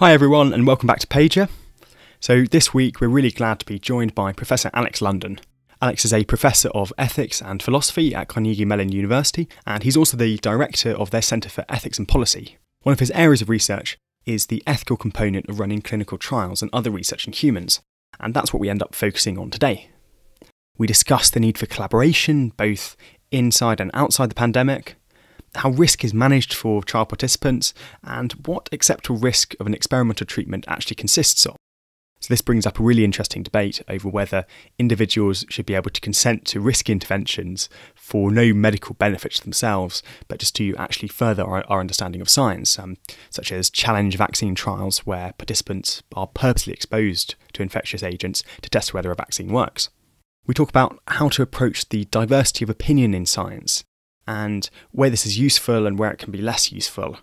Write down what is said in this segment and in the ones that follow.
Hi everyone and welcome back to Pager. So this week we're really glad to be joined by Professor Alex London. Alex is a Professor of Ethics and Philosophy at Carnegie Mellon University, and he's also the Director of their Centre for Ethics and Policy. One of his areas of research is the ethical component of running clinical trials and other research in humans, and that's what we end up focusing on today. We discuss the need for collaboration, both inside and outside the pandemic, how risk is managed for trial participants, and what acceptable risk of an experimental treatment actually consists of. So this brings up a really interesting debate over whether individuals should be able to consent to risk interventions for no medical benefit to themselves, but just to actually further our understanding of science, such as challenge vaccine trials where participants are purposely exposed to infectious agents to test whether a vaccine works. We talk about how to approach the diversity of opinion in science, and where this is useful and where it can be less useful.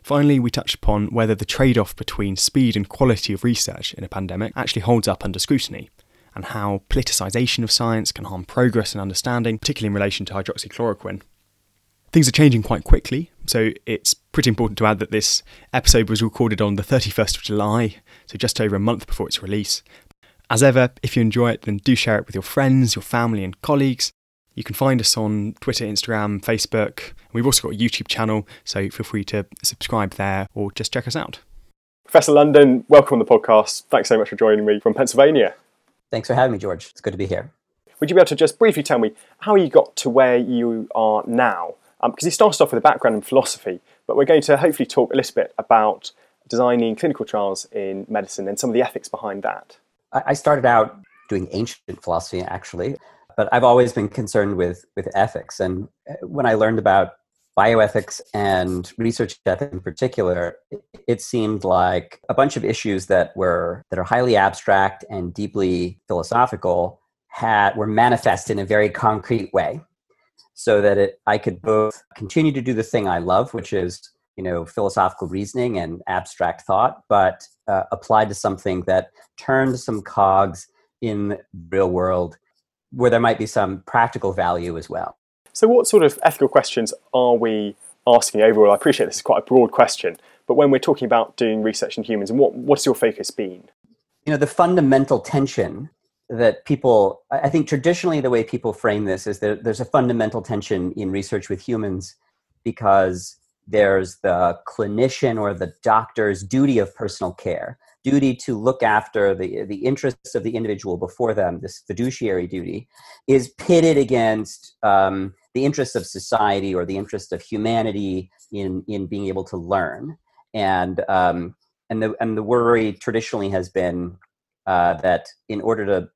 Finally, we touch upon whether the trade-off between speed and quality of research in a pandemic actually holds up under scrutiny, and how politicisation of science can harm progress and understanding, particularly in relation to hydroxychloroquine. Things are changing quite quickly, so it's pretty important to add that this episode was recorded on the 31st of July, so just over a month before its release. As ever, if you enjoy it, then do share it with your friends, your family and colleagues. You can find us on Twitter, Instagram, Facebook. We've also got a YouTube channel, so feel free to subscribe there or just check us out. Professor London, welcome on the podcast. Thanks so much for joining me from Pennsylvania. Thanks for having me, George. It's good to be here. Would you be able to just briefly tell me how you got to where you are now? Because you started off with a background in philosophy, but we're going to hopefully talk a little bit about designing clinical trials in medicine and some of the ethics behind that. I started out doing ancient philosophy, actually. But I've always been concerned with ethics. And when I learned about bioethics and research ethics in particular, it seemed like a bunch of issues that are highly abstract and deeply philosophical were manifest in a very concrete way, so that I could both continue to do the thing I love, which is philosophical reasoning and abstract thought, but apply to something that turned some cogs in the real world, where there might be some practical value as well. So what sort of ethical questions are we asking overall? I appreciate this is quite a broad question, but when we're talking about doing research in humans, and what's your focus been? The fundamental tension that I think traditionally the way people frame this is that there's a fundamental tension in research with humans, because there's the clinician or the doctor's duty of personal care, duty to look after the interests of the individual before them, this fiduciary duty, is pitted against the interests of society or the interests of humanity in being able to learn. And the worry traditionally has been that in order to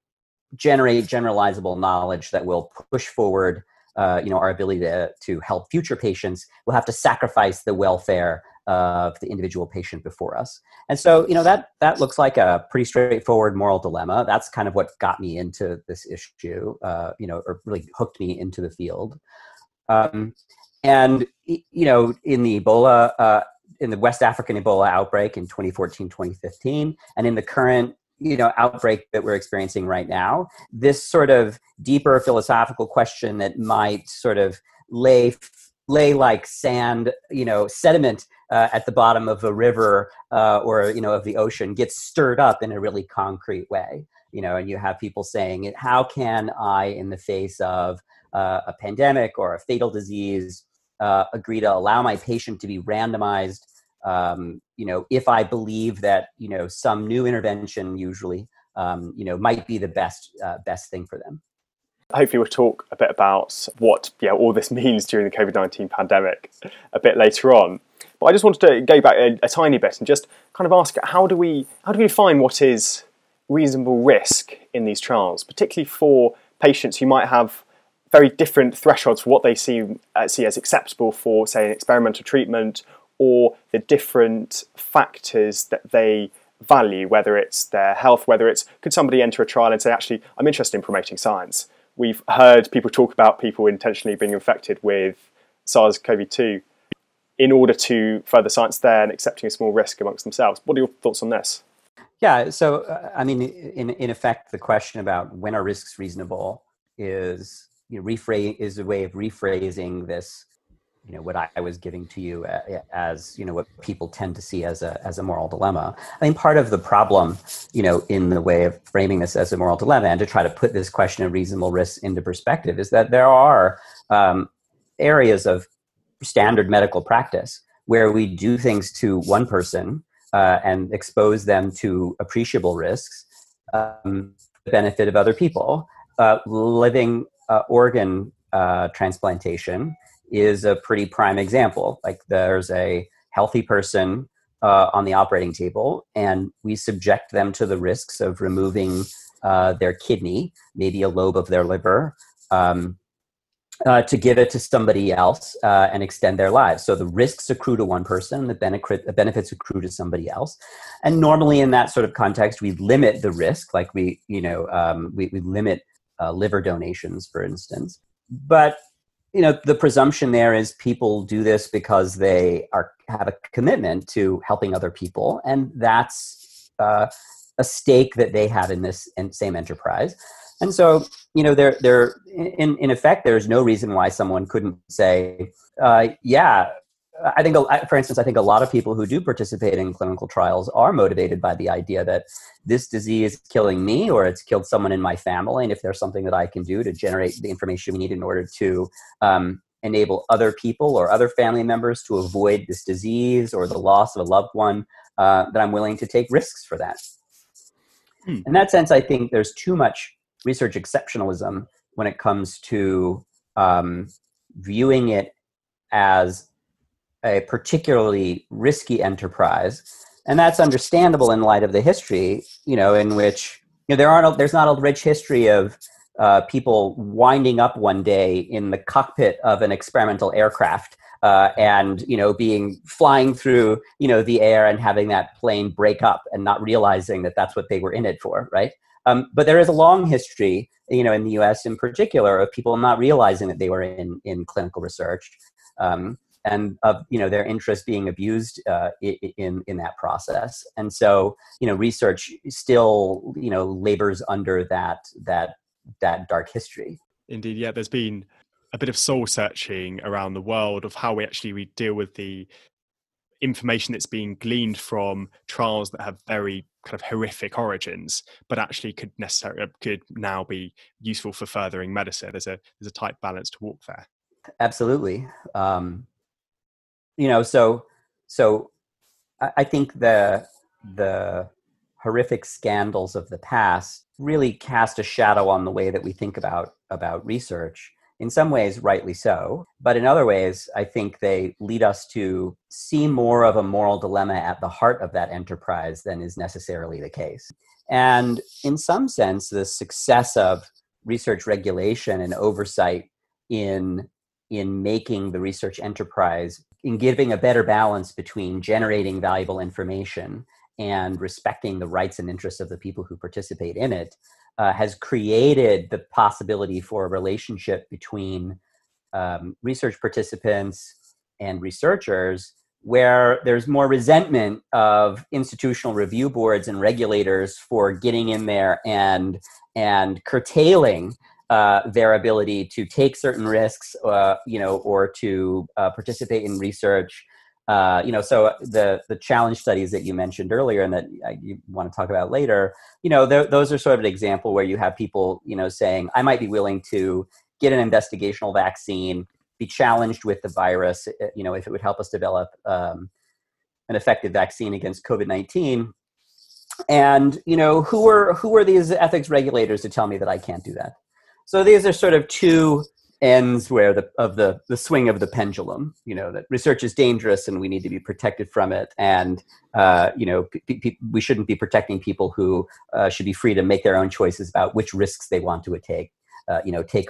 generate generalizable knowledge that will push forward our ability to help future patients, we'll have to sacrifice the welfare of the individual patient before us. And so, that looks like a pretty straightforward moral dilemma. That's kind of what got me into this issue, or really hooked me into the field. And in the Ebola, in the West African Ebola outbreak in 2014, 2015, and in the current outbreak that we're experiencing right now, this sort of deeper philosophical question that might sort of lay like sand, sediment at the bottom of a river or of the ocean gets stirred up in a really concrete way. And you have people saying, how can I, in the face of a pandemic or a fatal disease, agree to allow my patient to be randomized, if I believe that, some new intervention usually, might be the best thing for them. Hopefully we'll talk a bit about what all this means during the COVID-19 pandemic a bit later on. But I just wanted to go back a tiny bit and just kind of ask, how do we define what is reasonable risk in these trials, particularly for patients who might have very different thresholds for what they see as acceptable for, say, an experimental treatment, or the different factors that they value, whether it's their health, could somebody enter a trial and say, actually, I'm interested in promoting science. We've heard people talk about people intentionally being infected with SARS-CoV-2 in order to further science there and accepting a small risk amongst themselves. What are your thoughts on this? Yeah, so in effect, the question about when are risks reasonable is a way of rephrasing this what I was giving to you as, what people tend to see as a moral dilemma. I think part of the problem, in the way of framing this as a moral dilemma and to try to put this question of reasonable risks into perspective is that there are areas of standard medical practice where we do things to one person and expose them to appreciable risks, the benefit of other people. Living organ transplantation is a pretty prime example. Like there's a healthy person on the operating table, and we subject them to the risks of removing their kidney, maybe a lobe of their liver, to give it to somebody else and extend their lives. So the risks accrue to one person, the benefits accrue to somebody else. And normally in that sort of context, we limit the risk, like we limit liver donations, for instance. But the presumption there is people do this because they have a commitment to helping other people, and that's a stake that they have in this same enterprise. And so, there in effect, there's no reason why someone couldn't say, I think, for instance, I think a lot of people who do participate in clinical trials are motivated by the idea that this disease is killing me or it's killed someone in my family. And if there's something that I can do to generate the information we need in order to enable other people or other family members to avoid this disease or the loss of a loved one, that I'm willing to take risks for that. In that sense, I think there's too much research exceptionalism when it comes to viewing it as a particularly risky enterprise. And that's understandable in light of the history, in which there's not a rich history of people winding up one day in the cockpit of an experimental aircraft and flying through the air and having that plane break up and not realizing that that's what they were in it for, right? But there is a long history, in the U.S. in particular, of people not realizing that they were in clinical research. And of their interest being abused in that process, and so research still labors under that dark history. Indeed, yeah. There's been a bit of soul searching around the world of how we deal with the information that's being gleaned from trials that have very kind of horrific origins, but actually could now be useful for furthering medicine. There's a tight balance to walk there. Absolutely. So I think the horrific scandals of the past really cast a shadow on the way that we think about research. In some ways, rightly so, but in other ways, I think they lead us to see more of a moral dilemma at the heart of that enterprise than is necessarily the case. And in some sense, the success of research regulation and oversight in making the research enterprise, in giving a better balance between generating valuable information and respecting the rights and interests of the people who participate in it, has created the possibility for a relationship between research participants and researchers where there's more resentment of institutional review boards and regulators for getting in there and curtailing their ability to take certain risks, or to participate in research. So the challenge studies that you mentioned earlier and that you want to talk about later, those are sort of an example where you have people, saying, I might be willing to get an investigational vaccine, be challenged with the virus, if it would help us develop an effective vaccine against COVID-19. And, who are these ethics regulators to tell me that I can't do that? So these are sort of two ends where the swing of the pendulum, that research is dangerous and we need to be protected from it. And, we shouldn't be protecting people who should be free to make their own choices about which risks they want to take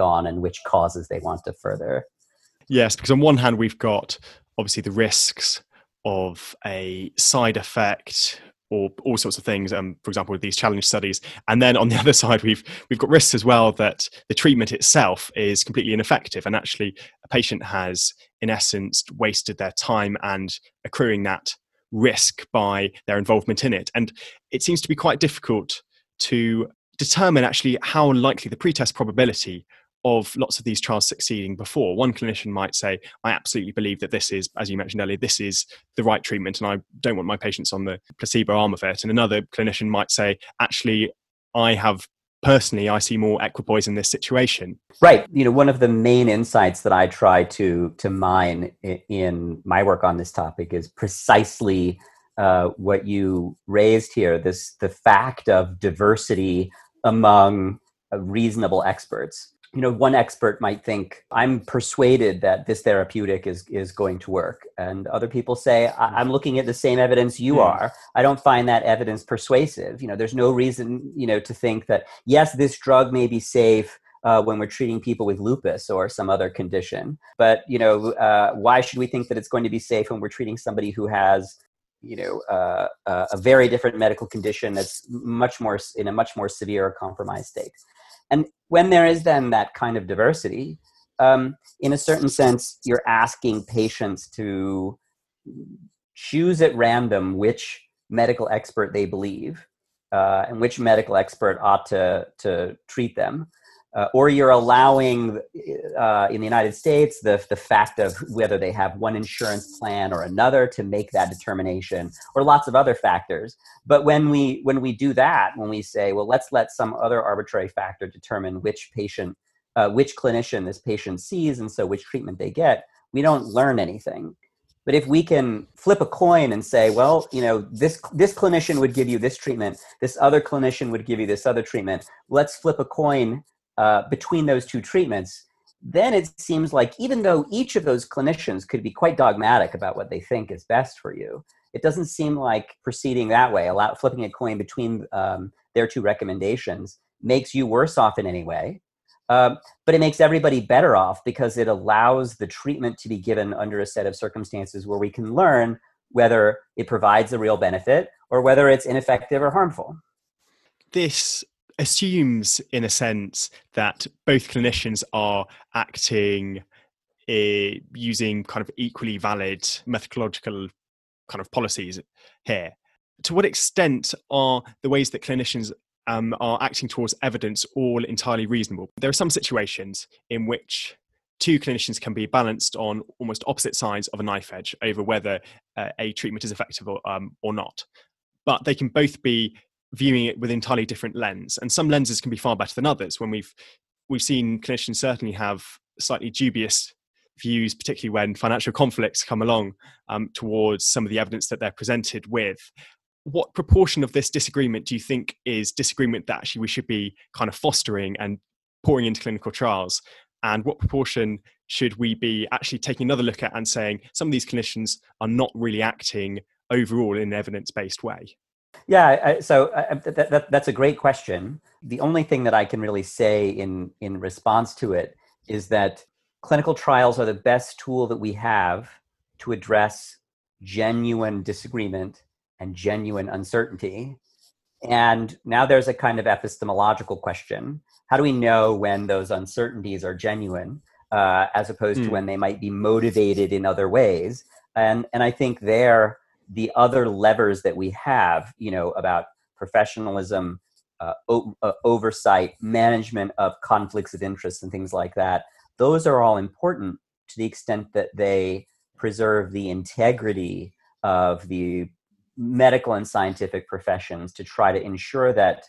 on and which causes they want to further. Yes, because on one hand, we've got obviously the risks of a side effect or all sorts of things, for example, with these challenge studies. And then on the other side, we've got risks as well that the treatment itself is completely ineffective. And actually, a patient has, in essence, wasted their time and accruing that risk by their involvement in it. And it seems to be quite difficult to determine actually how likely the pretest probability of lots of these trials succeeding before. One clinician might say, I absolutely believe that this is, as you mentioned earlier, this is the right treatment and I don't want my patients on the placebo arm of it. And another clinician might say, actually, I see more equipoise in this situation. Right. One of the main insights that I try to mine in my work on this topic is precisely what you raised here, the fact of diversity among reasonable experts. One expert might think, I'm persuaded that this therapeutic is going to work. And other people say, I'm looking at the same evidence you are. I don't find that evidence persuasive. There's no reason, to think that, yes, this drug may be safe when we're treating people with lupus or some other condition. But, why should we think that it's going to be safe when we're treating somebody who has a very different medical condition that's in a much more severe or compromised state? And when there is then that kind of diversity, in a certain sense, you're asking patients to choose at random which medical expert they believe and which medical expert ought to treat them. Or you're allowing, in the United States, the fact of whether they have one insurance plan or another to make that determination, or lots of other factors. But when we do that, when we say, well, let's let some other arbitrary factor determine which clinician this patient sees, and so which treatment they get, we don't learn anything. But if we can flip a coin and say, well, this clinician would give you this treatment, this other clinician would give you this other treatment, let's flip a coin between those two treatments, then it seems like even though each of those clinicians could be quite dogmatic about what they think is best for you, it doesn't seem like proceeding that way, flipping a coin between their two recommendations, makes you worse off in any way. But it makes everybody better off because it allows the treatment to be given under a set of circumstances where we can learn whether it provides a real benefit or whether it's ineffective or harmful. This assumes, in a sense, that both clinicians are acting using kind of equally valid methodological kind of policies here. To what extent are the ways that clinicians are acting towards evidence all entirely reasonable? There are some situations in which two clinicians can be balanced on almost opposite sides of a knife edge over whether a treatment is effective or not. But they can both be viewing it with entirely different lens, and some lenses can be far better than others. When we've seen clinicians certainly have slightly dubious views, particularly when financial conflicts come along towards some of the evidence that they're presented with. What proportion of this disagreement do you think is disagreement that actually we should be kind of fostering and pouring into clinical trials? And what proportion should we be actually taking another look at and saying some of these clinicians are not really acting overall in an evidence-based way? Yeah, that's a great question. The only thing that I can really say in response to it is that clinical trials are the best tool that we have to address genuine disagreement and genuine uncertainty. And now there's a kind of epistemological question. How do we know when those uncertainties are genuine as opposed to when they might be motivated in other ways? And I think the other levers that we have, about professionalism, oversight, management of conflicts of interest and things like that, those are all important to the extent that they preserve the integrity of the medical and scientific professions to try to ensure that,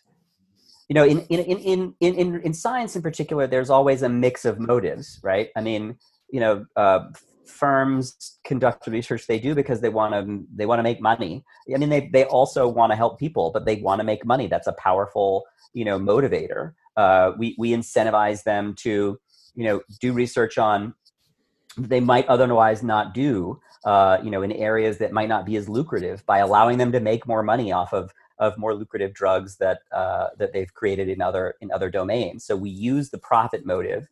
in science in particular, there's always a mix of motives, right? I mean, firms conduct the research they do because they want to make money. I mean, they also want to help people, but they want to make money. That's a powerful, motivator. We incentivize them to, do research on they might otherwise not do, in areas that might not be as lucrative, by allowing them to make more money off of more lucrative drugs that they've created in other domains. So we use the profit motive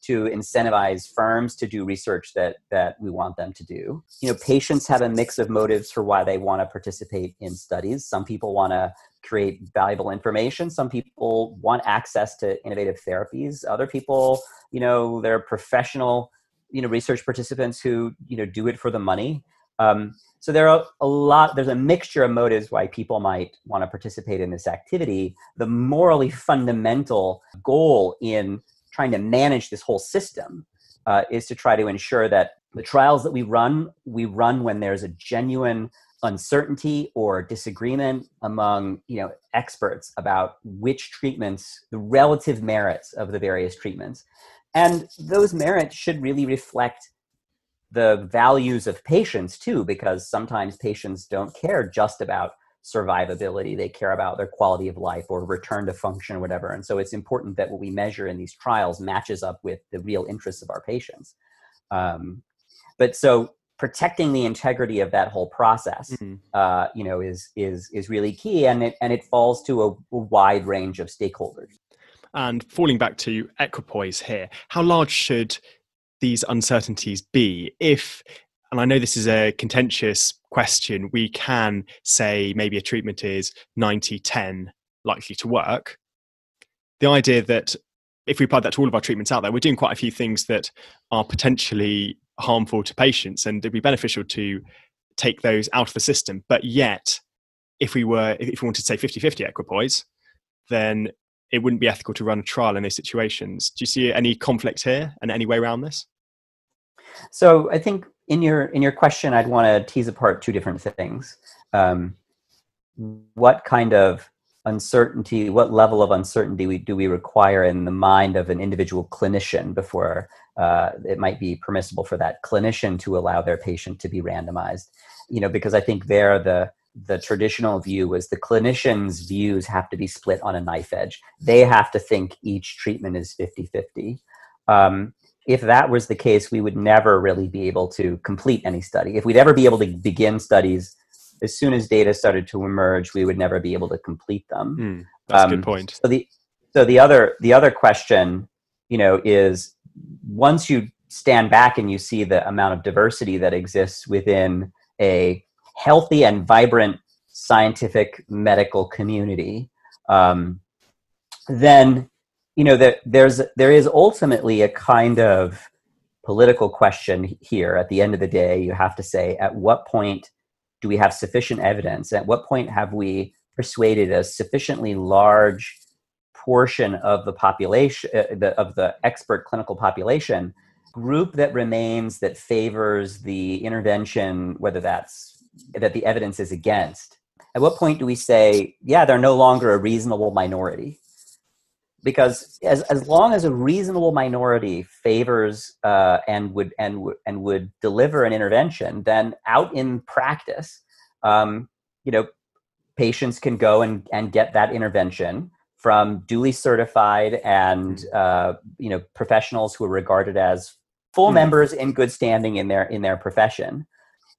to incentivize firms to do research that we want them to do. Patients have a mix of motives for why they want to participate in studies. Some people want to create valuable information. Some people want access to innovative therapies. Other people, they're professional, research participants who, do it for the money. So there's a mixture of motives why people might want to participate in this activity. The morally fundamental goal in trying to manage this whole system is to try to ensure that the trials that we run when there's a genuine uncertainty or disagreement among experts about which treatments, the relative merits of the various treatments. And those merits should really reflect the values of patients too, because sometimes patients don't care just about survivability. They care about their quality of life or return to function or whatever. And so it's important that what we measure in these trials matches up with the real interests of our patients. But so protecting the integrity of that whole process, is really key, and it falls to a wide range of stakeholders. And falling back to equipoise here, how large should these uncertainties be if, and I know this is a contentious question, we can say maybe a treatment is 90-10 likely to work. The idea that if we apply that to all of our treatments out there, we're doing quite a few things that are potentially harmful to patients, and it'd be beneficial to take those out of the system. But yet, if we wanted to say 50-50 equipoise, then it wouldn't be ethical to run a trial in those situations. Do you see any conflict here and any way around this? So I think in your question, I'd want to tease apart two different things. What kind of uncertainty, what level of uncertainty do we require in the mind of an individual clinician before it might be permissible for that clinician to allow their patient to be randomized? Because I think the traditional view was the clinician's views have to be split on a knife edge. They have to think each treatment is 50-50. If that was the case, we would never really be able to complete any study. If we'd ever be able to begin studies, as soon as data started to emerge, we would never be able to complete them. That's a good point. So the other question, is once you stand back and you see the amount of diversity that exists within a healthy and vibrant scientific medical community, then there is ultimately a kind of political question here. At the end of the day, you have to say, at what point do we have sufficient evidence? At what point have we persuaded a sufficiently large portion of the population, of the expert clinical population, group that remains that favors the intervention, whether that's that the evidence is against? At what point do we say, yeah, they're no longer a reasonable minority? Because as long as a reasonable minority favors and would deliver an intervention, then out in practice, patients can go and get that intervention from duly certified and professionals who are regarded as full members in good standing in their profession.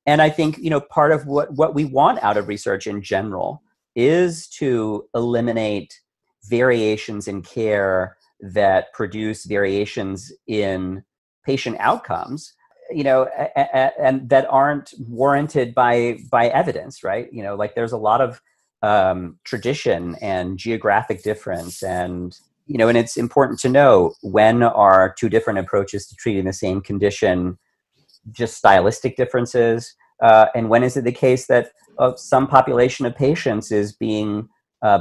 And I think part of what we want out of research in general is to eliminate variations in care that produce variations in patient outcomes, and that aren't warranted by evidence, right? Like there's a lot of tradition and geographic difference, and it's important to know when are two different approaches to treating the same condition just stylistic differences, and when is it the case that some population of patients is being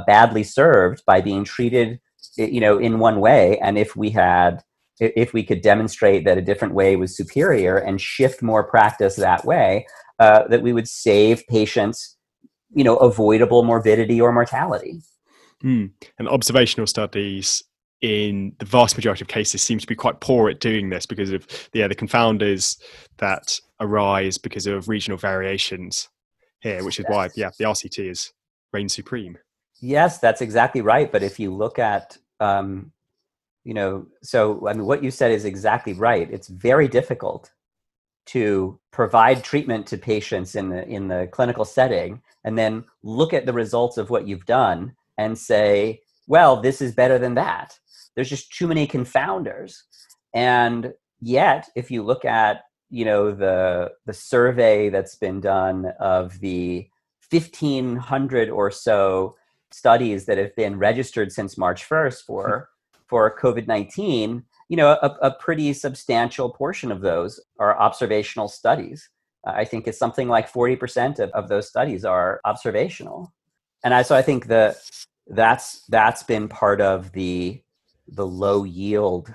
badly served by being treated, in one way, and if we could demonstrate that a different way was superior and shift more practice that way, that we would save patients, avoidable morbidity or mortality. And observational studies, in the vast majority of cases, seem to be quite poor at doing this because of the confounders that arise because of regional variations here, which is why the RCT reigns supreme. Yes, that's exactly right. But if you look at, what you said is exactly right. It's very difficult to provide treatment to patients in the clinical setting and then look at the results of what you've done and say, well, this is better than that. There's just too many confounders. And yet, if you look at, the survey that's been done of the 1,500 or so studies that have been registered since March 1st for COVID-19, a pretty substantial portion of those are observational studies. I think it's something like 40% of those studies are observational. And so I think that's been part of the low yield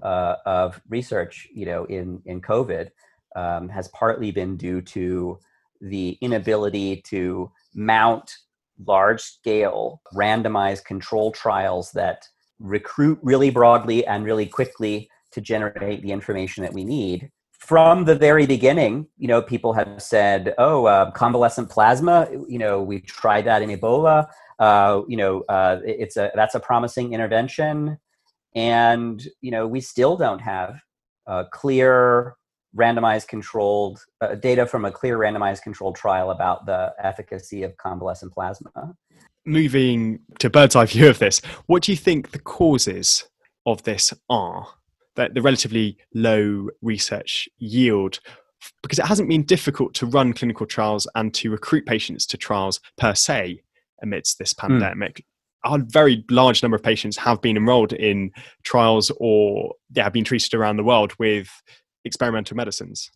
of research, in COVID, has partly been due to the inability to mount large-scale randomized control trials that recruit really broadly and really quickly to generate the information that we need. From the very beginning, people have said, convalescent plasma, we tried that in Ebola. That's a promising intervention. And, we still don't have clear randomized controlled data from a clear randomized controlled trial about the efficacy of convalescent plasma. Moving to bird's eye view of this, what do you think the causes of this are? That the relatively low research yield, because it hasn't been difficult to run clinical trials and to recruit patients to trials per se amidst this pandemic. A very large number of patients have been enrolled in trials or have been treated around the world with experimental medicines.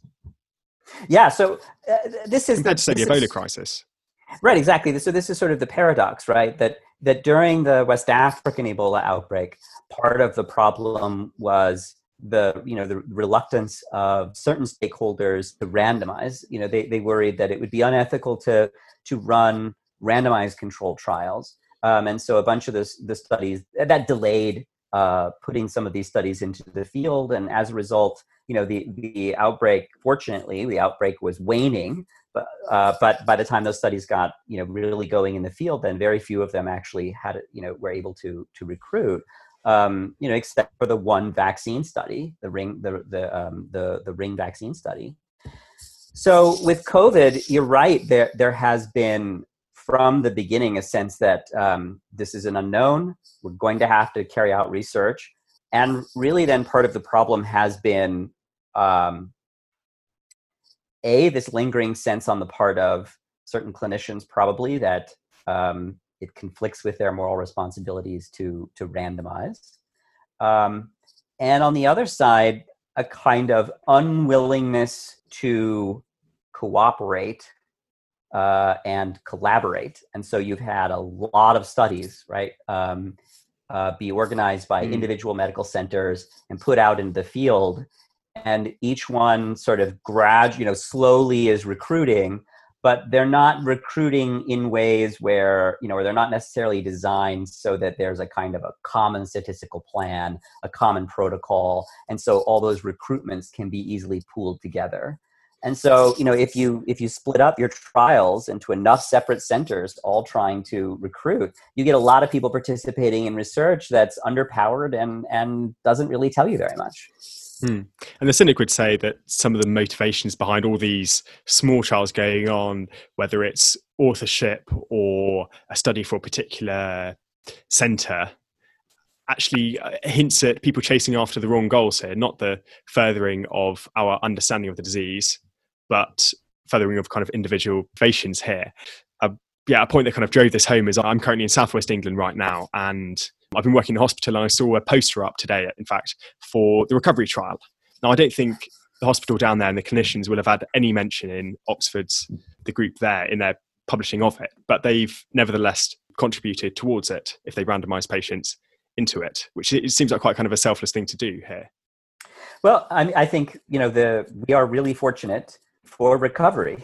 Yeah, so this is compared to say the Ebola crisis. Right, exactly. So this is sort of the paradox, right? That during the West African Ebola outbreak, part of the problem was the reluctance of certain stakeholders to randomize. They worried that it would be unethical to run randomized controlled trials, and so a bunch of the studies that delayed putting some of these studies into the field, and as a result, the outbreak. Fortunately, the outbreak was waning. But by the time those studies got really going in the field, then very few of them actually had were able to recruit. Except for the one vaccine study, the ring vaccine study. So with COVID, you're right. There has been from the beginning a sense that this is an unknown. We're going to have to carry out research, and really, then part of the problem has been. This lingering sense on the part of certain clinicians, probably, that it conflicts with their moral responsibilities to randomize. And on the other side, a kind of unwillingness to cooperate and collaborate. And so you've had a lot of studies, right, be organized by individual medical centers and put out in the field. And each one sort of slowly is recruiting, but they're not recruiting in ways where, they're not necessarily designed so that there's a kind of a common statistical plan, a common protocol. And so all those recruitments can be easily pooled together. And so, if you split up your trials into enough separate centers, all trying to recruit, you get a lot of people participating in research that's underpowered and doesn't really tell you very much. And the cynic would say that some of the motivations behind all these small trials going on, whether it's authorship or a study for a particular centre, actually hints at people chasing after the wrong goals here, not the furthering of our understanding of the disease, but furthering of kind of individual motivations here. A point that kind of drove this home is I'm currently in southwest England right now, and I've been working in a hospital, and I saw a poster up today, in fact, for the recovery trial. Now, I don't think the hospital down there and the clinicians will have had any mention in Oxford's, the group there, in their publishing of it, but they've nevertheless contributed towards it if they randomise patients into it, which it seems like quite kind of a selfless thing to do here. Well, I think, we are really fortunate for recovery.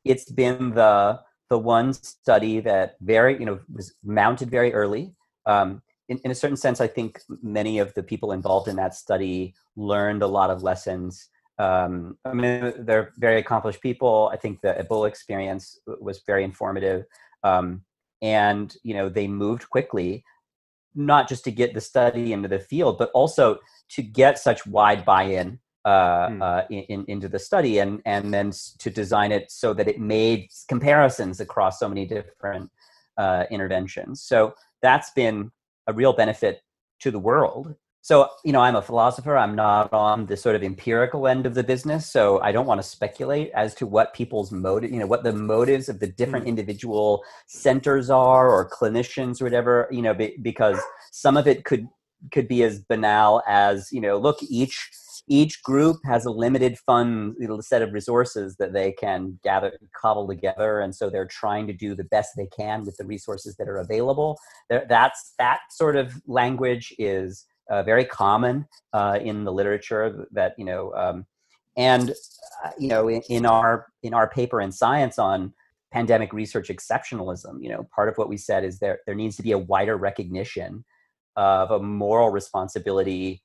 It's been the one study that was mounted very early. In a certain sense, I think many of the people involved in that study learned a lot of lessons. They're very accomplished people. I think the Ebola experience was very informative. And they moved quickly, not just to get the study into the field, but also to get such wide buy-in into the study, and then to design it so that it made comparisons across so many different interventions. So that's been a real benefit to the world. So, I'm a philosopher. I'm not on the sort of empirical end of the business. So I don't want to speculate as to what people's motive, what the motives of the different individual centers are, or clinicians or whatever, because some of it could be as banal as, look, each each group has a limited set of resources that they can cobble together. And so they're trying to do the best they can with the resources that are available. That sort of language is very common in the literature that, in our paper in Science on pandemic research exceptionalism, part of what we said is there needs to be a wider recognition of a moral responsibility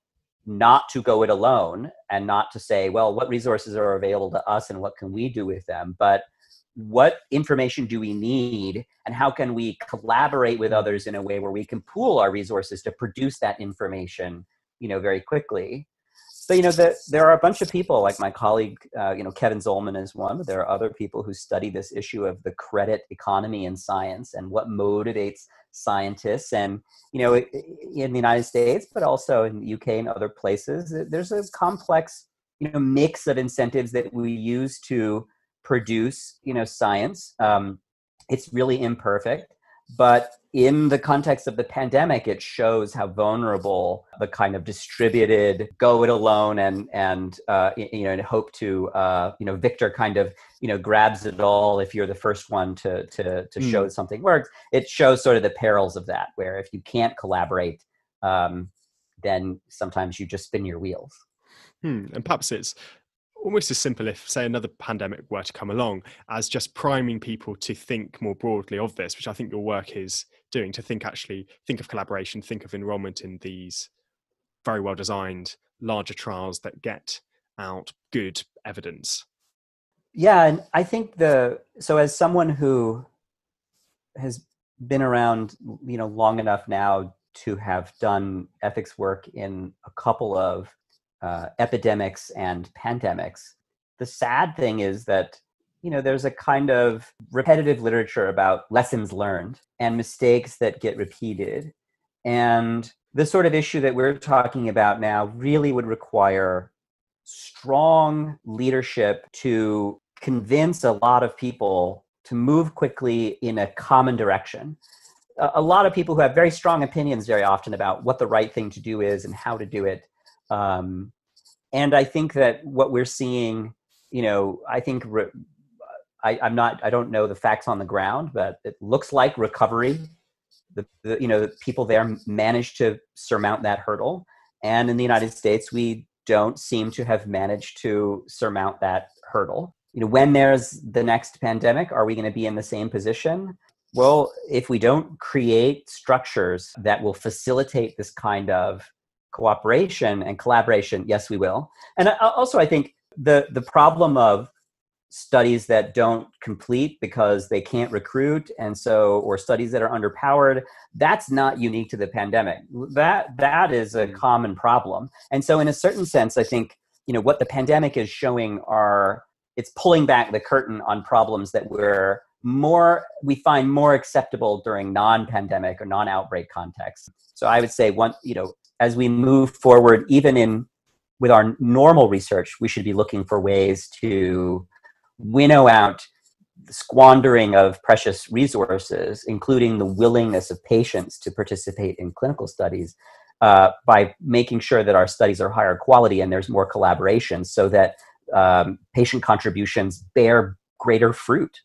not to go it alone and not to say, well, what resources are available to us and what can we do with them? But what information do we need and how can we collaborate with others in a way where we can pool our resources to produce that information, very quickly. So, there are a bunch of people like my colleague, Kevin Zollman is one, but there are other people who study this issue of the credit economy in science and what motivates scientists. And, in the United States, but also in the UK and other places, there's a complex, mix of incentives that we use to produce, science. It's really imperfect. But in the context of the pandemic, it shows how vulnerable the kind of distributed go it alone and hope to victor kind of grabs it all if you're the first one to show something works. It shows sort of the perils of that, where if you can't collaborate, then sometimes you just spin your wheels. And perhaps it's almost as simple if, say, another pandemic were to come along, as just priming people to think more broadly of this, which I think your work is doing, to think of collaboration, think of enrollment in these very well designed larger trials that get out good evidence. Yeah, and I think so as someone who has been around, long enough now to have done ethics work in a couple of epidemics and pandemics, the sad thing is that there's a kind of repetitive literature about lessons learned and mistakes that get repeated, and the sort of issue that we're talking about now really would require strong leadership to convince a lot of people to move quickly in a common direction. A lot of people who have very strong opinions very often about what the right thing to do is and how to do it. And I think that what we're seeing, I think I don't know the facts on the ground, but it looks like recovery. The people there managed to surmount that hurdle. And in the United States, we don't seem to have managed to surmount that hurdle. When there's the next pandemic, are we going to be in the same position? Well, if we don't create structures that will facilitate this kind of cooperation and collaboration, yes, we will. And also, I think the problem of studies that don't complete because they can't recruit, or studies that are underpowered, that's not unique to the pandemic. That is a common problem. And so in a certain sense, I think, what the pandemic is showing it's pulling back the curtain on problems that we find more acceptable during non-pandemic or non-outbreak contexts. So I would say as we move forward, even with our normal research, we should be looking for ways to winnow out the squandering of precious resources, including the willingness of patients to participate in clinical studies, by making sure that our studies are higher quality and there's more collaboration so that patient contributions bear greater fruit.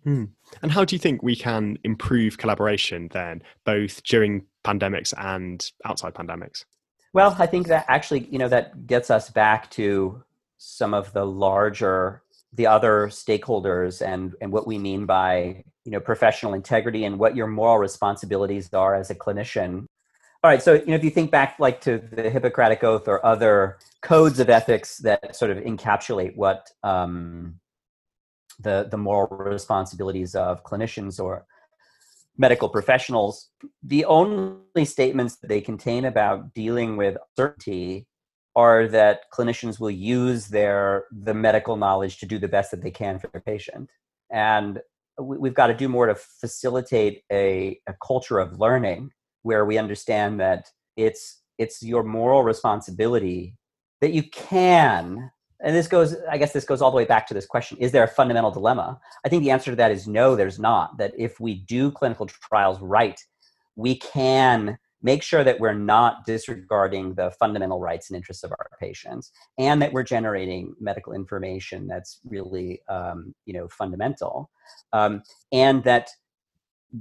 And how do you think we can improve collaboration then, both during pandemics and outside pandemics? Well, I think that actually, that gets us back to some of the other stakeholders and what we mean by, professional integrity and what your moral responsibilities are as a clinician. All right. So, if you think back to the Hippocratic Oath or other codes of ethics that sort of encapsulate what the moral responsibilities of clinicians or medical professionals, the only statements that they contain about dealing with uncertainty are that clinicians will use the medical knowledge to do the best that they can for their patient. And we've got to do more to facilitate a culture of learning where we understand that it's your moral responsibility that you can. And this goes all the way back to this question, is there a fundamental dilemma? I think the answer to that is no, there's not. That if we do clinical trials right, we can make sure that we're not disregarding the fundamental rights and interests of our patients, and that we're generating medical information that's really, fundamental, and that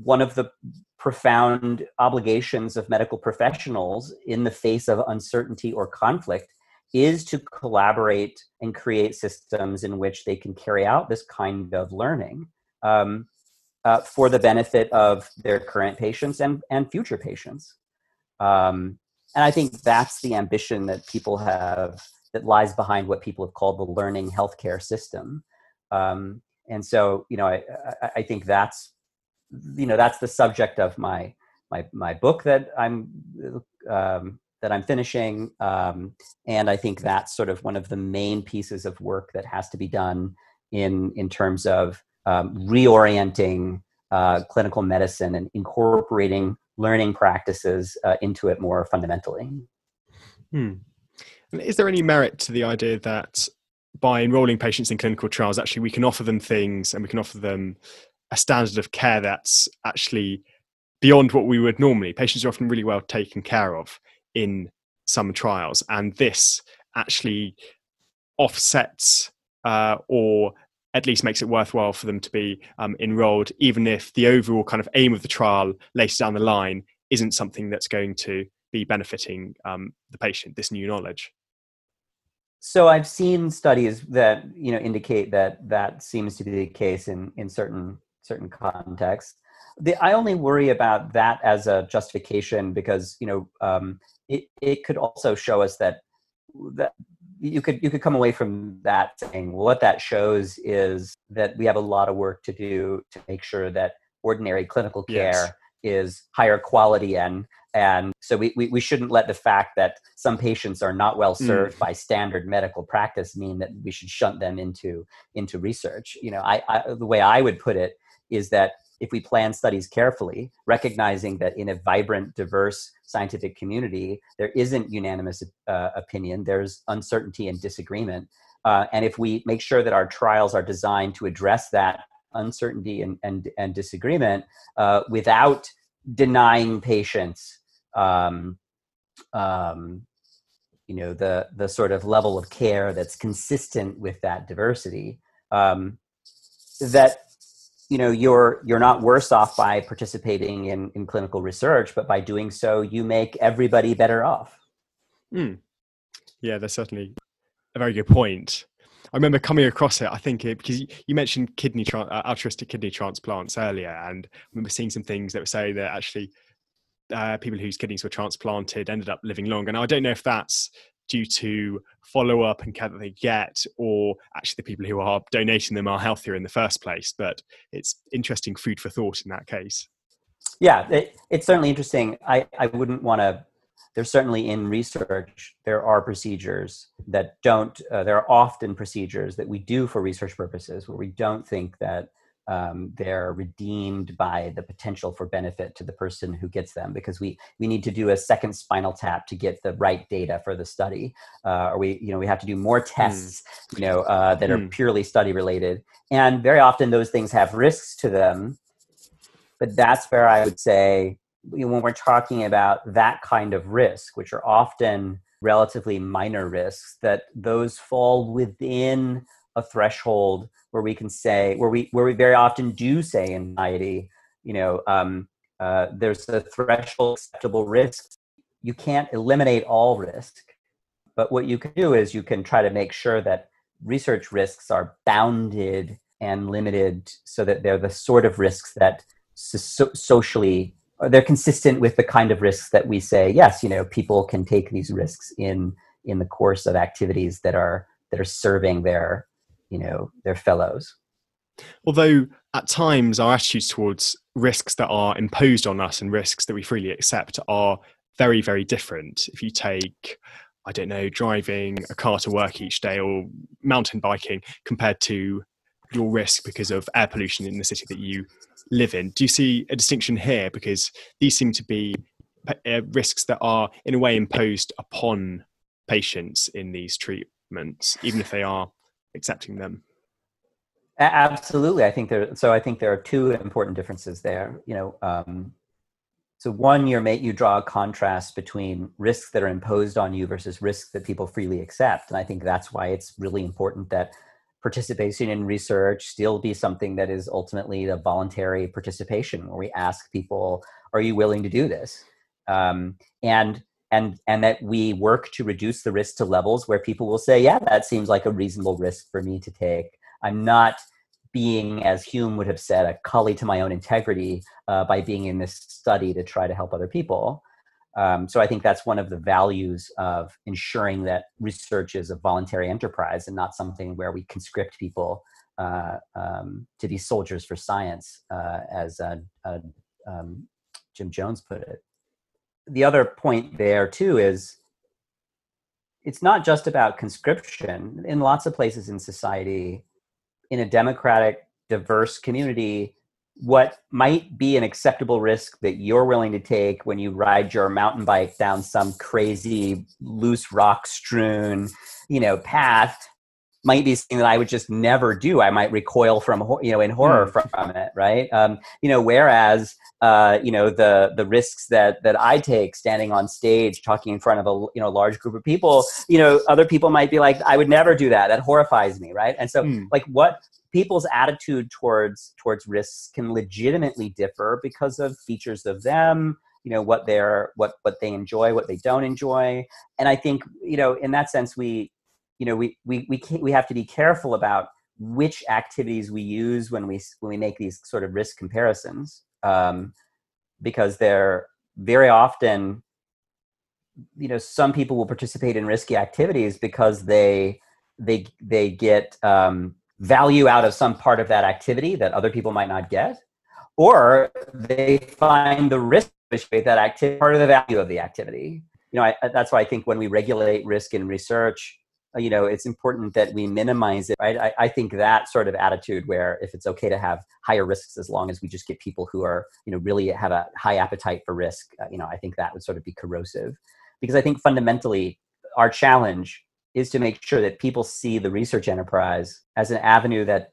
one of the profound obligations of medical professionals in the face of uncertainty or conflict is to collaborate and create systems in which they can carry out this kind of learning for the benefit of their current patients and future patients. And I think that's the ambition that people have, that lies behind what people have called the learning healthcare system. And so, I think that's the subject of my book that I'm finishing, and I think that's sort of one of the main pieces of work that has to be done in terms of reorienting clinical medicine and incorporating learning practices into it more fundamentally. Is there any merit to the idea that by enrolling patients in clinical trials, actually we can offer them things, and we can offer them a standard of care that's actually beyond what we would normally? Patients are often really well taken care of in some trials, and this actually offsets or at least makes it worthwhile for them to be enrolled, even if the overall kind of aim of the trial later down the line isn't something that's going to be benefiting the patient, this new knowledge. So I've seen studies that indicate that seems to be the case in certain contexts. I only worry about that as a justification because it could also show us that you could come away from that saying, well, what that shows is that we have a lot of work to do to make sure that ordinary clinical care is higher quality, and so we shouldn't let the fact that some patients are not well served by standard medical practice mean that we should shunt them into research. The way I would put it is that if we plan studies carefully, recognizing that in a vibrant, diverse scientific community, there isn't unanimous opinion, there's uncertainty and disagreement. And if we make sure that our trials are designed to address that uncertainty and disagreement without denying patients the sort of level of care that's consistent with that diversity, that you're not worse off by participating in clinical research, but by doing so, you make everybody better off. Yeah, that's certainly a very good point. I remember coming across it, I think, because you mentioned altruistic kidney transplants earlier, and I remember seeing some things that were saying that actually people whose kidneys were transplanted ended up living longer. And I don't know if that's due to follow-up and care that they get, or actually the people who are donating them are healthier in the first place, but it's interesting food for thought in that case. Yeah, it's certainly interesting. I wouldn't want to, there's certainly in research, there are procedures that don't, there are often procedures that we do for research purposes where we don't think that they're redeemed by the potential for benefit to the person who gets them, because we need to do a second spinal tap to get the right data for the study, or we have to do more tests that are purely study related, and very often those things have risks to them. But that's where I would say, when we're talking about that kind of risk, which are often relatively minor risks, that those fall within a threshold where we can say, where we very often do say in society, there's a threshold acceptable risk. You can't eliminate all risk, but what you can do is you can try to make sure that research risks are bounded and limited so that they're the sort of risks that socially, they're consistent with the kind of risks that we say, yes, people can take these risks in the course of activities that are serving their fellows. Although at times our attitudes towards risks that are imposed on us and risks that we freely accept are very, very different. If you take, I don't know, driving a car to work each day or mountain biking compared to your risk because of air pollution in the city that you live in, do you see a distinction here? Because these seem to be risks that are in a way imposed upon patients in these treatments, even if they are accepting them. Absolutely. I think there are two important differences there. So one, you draw a contrast between risks that are imposed on you versus risks that people freely accept. And I think that's why it's really important that participation in research still be something that is ultimately the voluntary participation, where we ask people, are you willing to do this? And that we work to reduce the risk to levels where people will say, yeah, that seems like a reasonable risk for me to take. I'm not being, as Hume would have said, a cully to my own integrity by being in this study to try to help other people. So I think that's one of the values of ensuring that research is a voluntary enterprise and not something where we conscript people to be soldiers for science, as Jim Jones put it. The other point there too is it's not just about conscription. In lots of places in society, in a democratic, diverse community, what might be an acceptable risk that you're willing to take when you ride your mountain bike down some crazy, loose, rock-strewn, path might be something that I would just never do. I might recoil from, in horror from it, right? Whereas, the risks that I take standing on stage, talking in front of a large group of people, other people might be like, I would never do that. That horrifies me, right? And so, what people's attitude towards risks can legitimately differ because of features of them, what they enjoy, what they don't enjoy, and I think in that sense we have to be careful about which activities we use when we make these sort of risk comparisons, because they're very often, some people will participate in risky activities because they get value out of some part of that activity that other people might not get, or they find the risk of that activity part of the value of the activity. That's why I think when we regulate risk in research, it's important that we minimize it, right? I think that sort of attitude where if it's okay to have higher risks as long as we just get people who are, really have a high appetite for risk, I think that would sort of be corrosive. Because I think fundamentally our challenge is to make sure that people see the research enterprise as an avenue that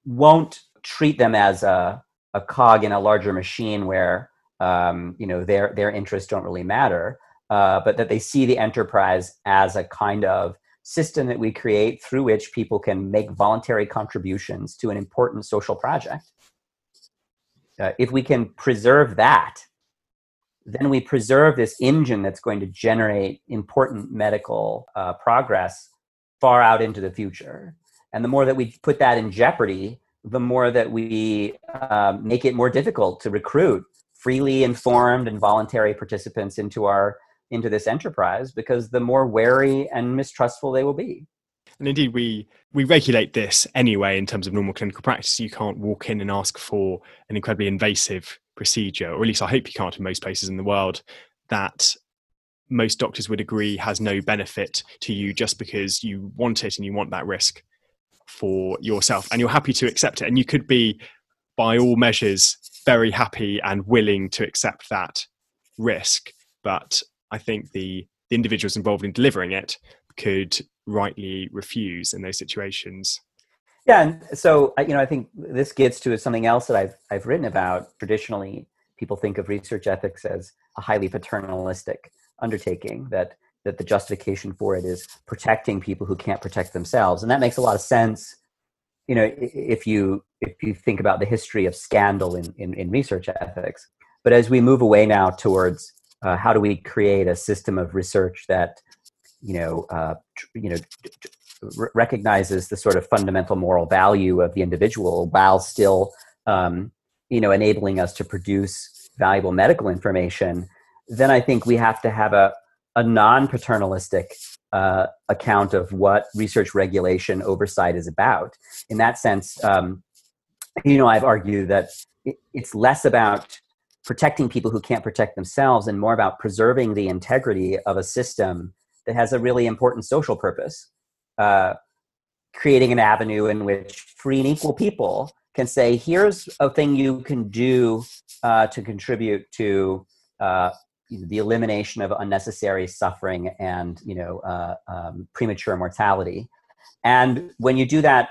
won't treat them as a cog in a larger machine where, their interests don't really matter, but that they see the enterprise as a kind of system that we create through which people can make voluntary contributions to an important social project. If we can preserve that, then we preserve this engine that's going to generate important medical progress far out into the future. And the more that we put that in jeopardy, the more that we make it more difficult to recruit freely informed and voluntary participants into this enterprise, because the more wary and mistrustful they will be. And indeed, we regulate this anyway in terms of normal clinical practice. You can't walk in and ask for an incredibly invasive procedure, or at least I hope you can't in most places in the world, that most doctors would agree has no benefit to you just because you want it and you want that risk for yourself and you're happy to accept it. And you could be, by all measures, very happy and willing to accept that risk. But I think the individuals involved in delivering it could rightly refuse in those situations. Yeah, and so I think this gets to something else that I've written about. Traditionally, people think of research ethics as a highly paternalistic undertaking, that the justification for it is protecting people who can't protect themselves, and that makes a lot of sense. If you think about the history of scandal in research ethics. But as we move away now towards how do we create a system of research that recognizes the sort of fundamental moral value of the individual while still, enabling us to produce valuable medical information, then I think we have to have a non-paternalistic account of what research regulation oversight is about. In that sense, I've argued that it's less about protecting people who can't protect themselves and more about preserving the integrity of a system that has a really important social purpose, creating an avenue in which free and equal people can say, here's a thing you can do to contribute to the elimination of unnecessary suffering and premature mortality. And when you do that,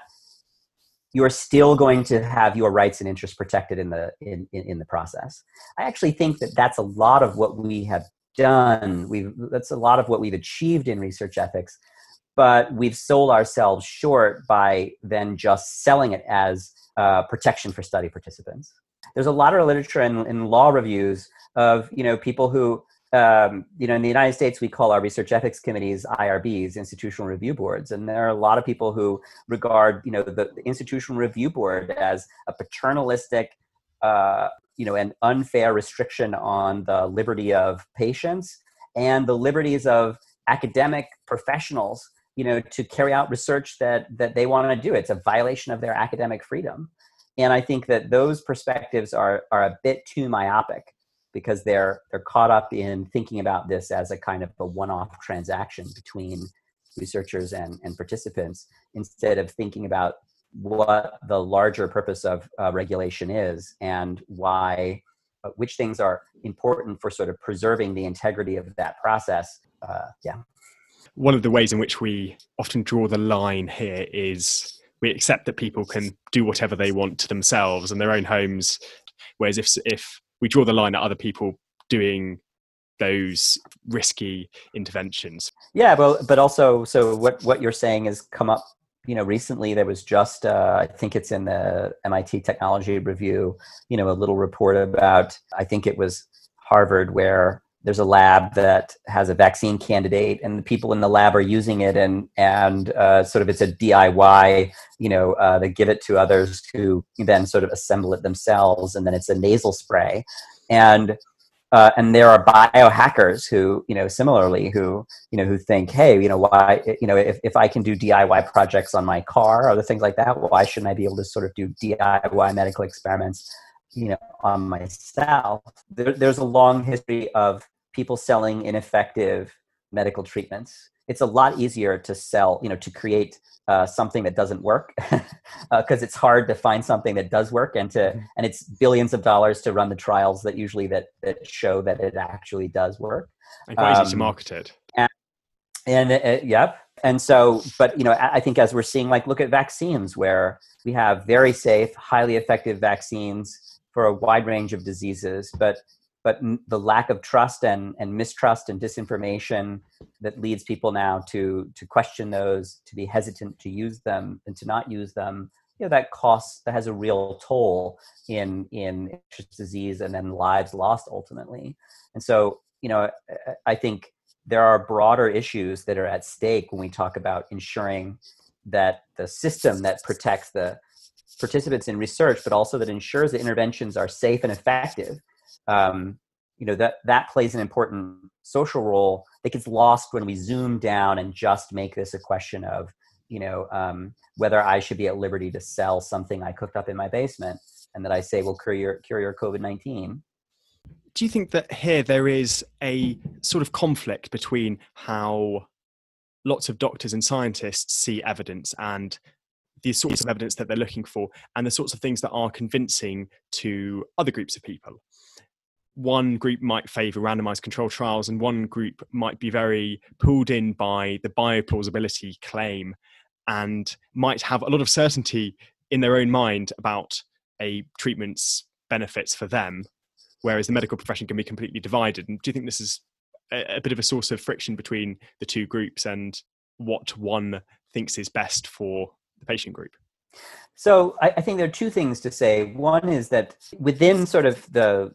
you're still going to have your rights and interests protected in the process. I actually think that that's a lot of what we have done. That's a lot of what we've achieved in research ethics, but we've sold ourselves short by then just selling it as protection for study participants. There's a lot of literature in law reviews of, people who, in the United States, we call our research ethics committees IRBs, institutional review boards. And there are a lot of people who regard, the institutional review board as a paternalistic, an unfair restriction on the liberty of patients and the liberties of academic professionals, to carry out research that they want to do. It's a violation of their academic freedom. And I think that those perspectives are a bit too myopic, because they're caught up in thinking about this as a kind of a one-off transaction between researchers and participants, instead of thinking about what the larger purpose of regulation is and why, which things are important for sort of preserving the integrity of that process. One of the ways in which we often draw the line here is we accept that people can do whatever they want to themselves in their own homes, whereas if we draw the line at other people doing those risky interventions. Yeah, but also, so what you're saying has come up, recently. There was just, I think it's in the MIT Technology Review, a little report about, I think it was Harvard, where there's a lab that has a vaccine candidate and the people in the lab are using it and sort of it's a DIY, they give it to others who then sort of assemble it themselves, and then it's a nasal spray. And there are biohackers who, similarly, who think, hey, why, if I can do DIY projects on my car or other things like that, why shouldn't I be able to sort of do DIY medical experiments, on myself? There's a long history of people selling ineffective medical treatments. It's a lot easier to sell, to create something that doesn't work, because it's hard to find something that does work, and it's billions of dollars to run the trials that show that it actually does work. And quite easy to market it. Yep. And so, but I think as we're seeing, look at vaccines, where we have very safe, highly effective vaccines for a wide range of diseases, but the lack of trust and mistrust and disinformation that leads people now to question those, to be hesitant to use them and to not use them, that has a real toll in infectious disease and then lives lost ultimately. And so, I think there are broader issues that are at stake when we talk about ensuring that the system that protects the participants in research, but also that ensures that interventions are safe and effective, that plays an important social role that gets lost when we zoom down and just make this a question of, whether I should be at liberty to sell something I cooked up in my basement and that I say will cure your COVID-19. Do you think that here there is a sort of conflict between how lots of doctors and scientists see evidence and the sorts of evidence that they're looking for, and the sorts of things that are convincing to other groups of people? One group might favour randomised control trials, and one group might be very pulled in by the bioplausibility claim and might have a lot of certainty in their own mind about a treatment's benefits for them, whereas the medical profession can be completely divided. And do you think this is a bit of a source of friction between the two groups and what one thinks is best for the patient group? So I think there are two things to say. One is that within sort of the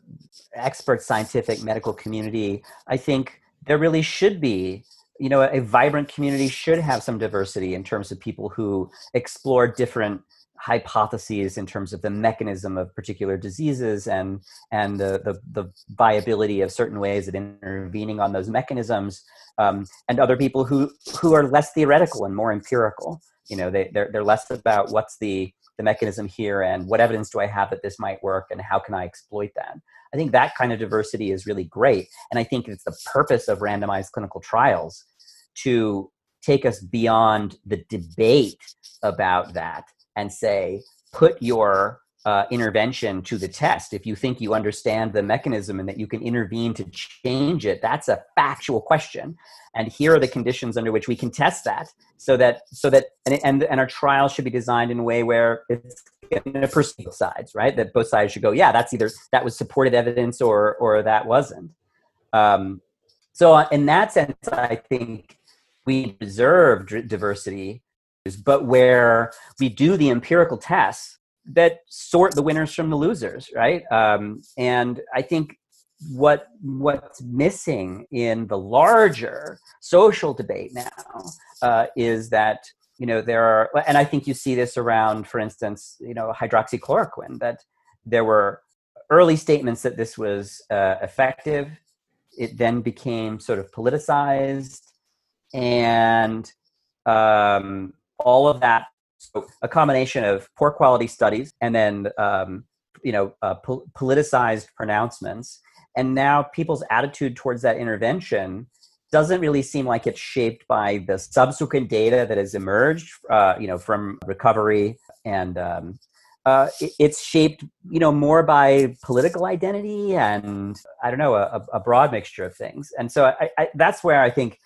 expert scientific medical community, I think there really should be, a vibrant community should have some diversity in terms of people who explore different hypotheses in terms of the mechanism of particular diseases and the viability of certain ways of intervening on those mechanisms, and other people who are less theoretical and more empirical. They're less about what's the mechanism here and what evidence do I have that this might work and how can I exploit that. I think that kind of diversity is really great. And I think it's the purpose of randomized clinical trials to take us beyond the debate about that and say, put your intervention to the test. If you think you understand the mechanism and that you can intervene to change it, that's a factual question. And here are the conditions under which we can test that, so that and our trial should be designed in a way where it's going to persuade both sides, right? That both sides should go, yeah, that's either that was supported evidence or that wasn't. So in that sense, I think we deserve diversity, but where we do the empirical tests that sort the winners from the losers, right? And I think what's missing in the larger social debate now is that, there are, and I think you see this around, for instance, hydroxychloroquine, that there were early statements that this was effective. It then became sort of politicized, and all of that. So a combination of poor quality studies and then, politicized pronouncements. And now people's attitude towards that intervention doesn't really seem like it's shaped by the subsequent data that has emerged, from recovery. And it's shaped, more by political identity and, I don't know, a broad mixture of things. And so that's where I think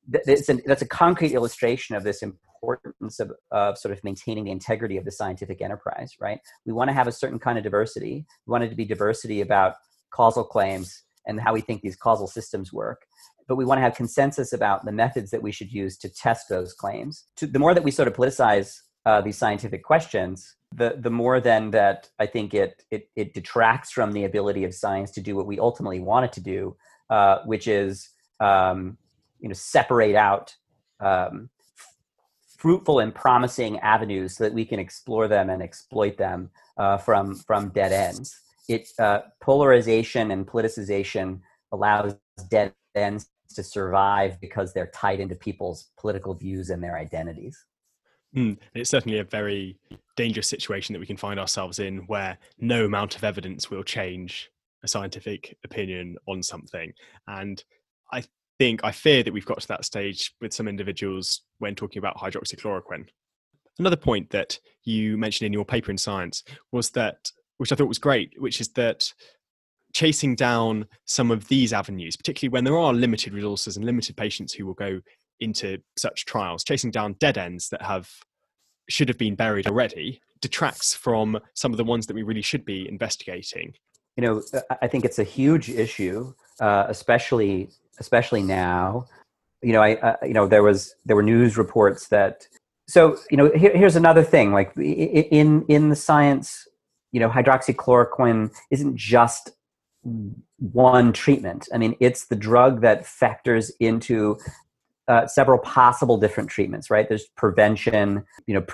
that's a concrete illustration of this importance of sort of maintaining the integrity of the scientific enterprise, right? We want to have a certain kind of diversity. We want it to be diversity about causal claims and how we think these causal systems work. But we want to have consensus about the methods that we should use to test those claims. The more that we sort of politicize these scientific questions, the more then that I think it detracts from the ability of science to do what we ultimately want it to do, which is separate out fruitful and promising avenues so that we can explore them and exploit them from dead ends. Polarization and politicization allows dead ends to survive because they're tied into people's political views and their identities. It's certainly a very dangerous situation that we can find ourselves in, where no amount of evidence will change a scientific opinion on something. And I fear that we've got to that stage with some individuals when talking about hydroxychloroquine. Another point that you mentioned in your paper in Science was that, which I thought was great, which is that chasing down some of these avenues, particularly when there are limited resources and limited patients who will go into such trials, chasing down dead ends that should have been buried already, detracts from some of the ones that we really should be investigating. I think it's a huge issue, especially now. There were news reports that. So here's another thing. Like in the science, hydroxychloroquine isn't just one treatment. I mean, it's the drug that factors into several possible different treatments, right? There's prevention,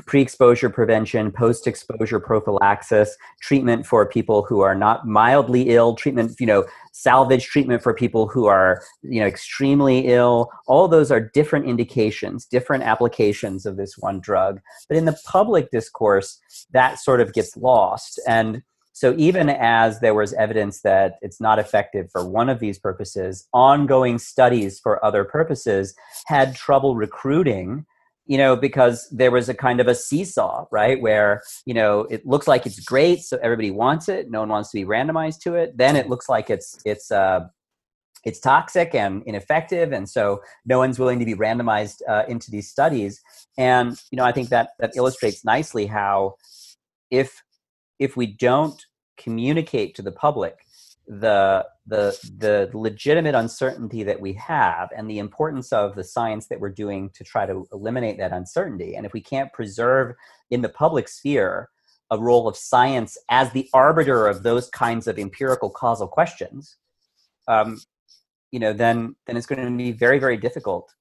pre-exposure prevention, post-exposure prophylaxis, treatment for people who are not mildly ill, treatment, salvage treatment for people who are, extremely ill. All those are different indications, different applications of this one drug. But in the public discourse, that sort of gets lost. And so even as there was evidence that it's not effective for one of these purposes, ongoing studies for other purposes had trouble recruiting, because there was a kind of a seesaw, right? Where, it looks like it's great, so everybody wants it. No one wants to be randomized to it. Then it looks like it's toxic and ineffective, and so no one's willing to be randomized into these studies. And, I think that illustrates nicely how if we don't communicate to the public the legitimate uncertainty that we have and the importance of the science that we're doing to try to eliminate that uncertainty, and if we can't preserve in the public sphere a role of science as the arbiter of those kinds of empirical causal questions, then it's going to be very, very difficult